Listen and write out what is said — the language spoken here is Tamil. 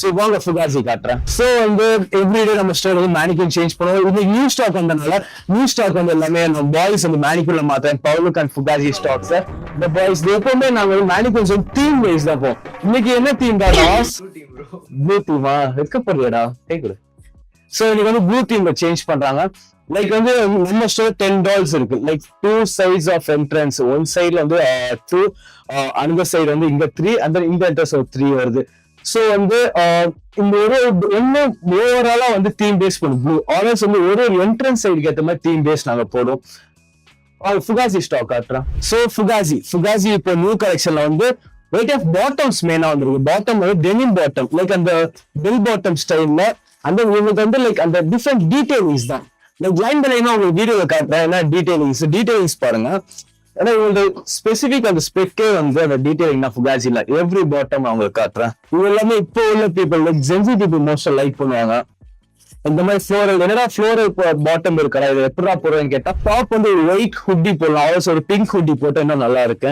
சோ வாங்க ஃபுகாசி காட்டுறேன். சோ வந்து எவ்ரிடே நம்ம ஸ்டோர் வந்து மேனிக்யூன் சேஞ்ச் பண்ணுவோம். இது நியூ ஸ்டாக் வந்ததுனால நியூ ஸ்டாக் வந்து எல்லாமே நம்ம பாய்ஸ் வந்து மேனிக்யூன்ல மாத்தேன். பவுலுக் அண்ட் ஃபுகாசி ஸ்டாக்ஸ். இந்த பாய்ஸ் எப்பவுமே நாங்க வந்து மேனிக்யூன்ஸ் வந்து தீம் வைஸ் தான் போவோம். இன்னைக்கு என்ன தீம் தான் ப்ளூ தீமா இருக்க கேக்குது. சோ இன்னைக்கு வந்து ப்ளூ தீம் சேஞ்ச் பண்றாங்க. லைக் வந்து நம்ம ஸ்டோர் 10 டால்ஸ் இருக்கு. Like 2 sides of entrance. One சைட்ல வந்து 2, அனதர் சைடு வந்து இங்க 3, அந்த இந்த என்ட்ரன்ஸ் 3 வருது. சோ வந்து இந்த ஒரு இன்னும் ஓவராலா வந்து தீம் பேஸ் பண்ணும் ப்ளூ. ஆல்வேஸ் வந்து ஒரு என்ட்ரன்ஸ் சைடுக்கு ஏற்ற மாதிரி தீம் பேஸ் நாங்க போடுவோம். ஃபுகாசி ஸ்டாக் காட்டுறோம். சோ ஃபுகாசி இப்போ நியூ கலெக்ஷன்ல வந்து வெயிட் ஆஃப் பாட்டம்ஸ் மெயினா வந்துருக்கு. பாட்டம் வந்து டெனிம் பாட்டம், லைக் அந்த பெல் பாட்டம் ஸ்டைல்ல. அந்த உங்களுக்கு வந்து லைக் அந்த டிஃப்ரெண்ட் டீடைலிங்ஸ் தான். லைக் லைன் பை லைனா உங்களுக்கு வீடியோல காட்டுறேன். ஏன்னா டீடைலிங்ஸ் பாருங்க. ஏன்னா உங்களுக்கு ஸ்பெசிபிக் அந்த ஸ்பெக்கே வந்து அந்த டீடைலிங் தான் ஃபுகாசில. எவ்ரி பாட்டம் அவங்களுக்கு காட்டுறேன். இது எல்லாமே இப்போ உள்ள பீப்புள் லைக் ஜென்சி பீப்புள் மோஸ்டா லைக் பண்ணுவாங்க. இந்த மாதிரி ஃப்ளோரல், என்னடா ஃப்ளோரல் பாட்டம் இருக்கா, இது எப்படா போடுறேன்னு கேட்டா டாப் வந்து ஒரு ஒயிட் ஹுட்டி போடலாம். ஆல்சோ ஒரு பிங்க் ஹுட்டி போட்டு இன்னும் நல்லா இருக்கு.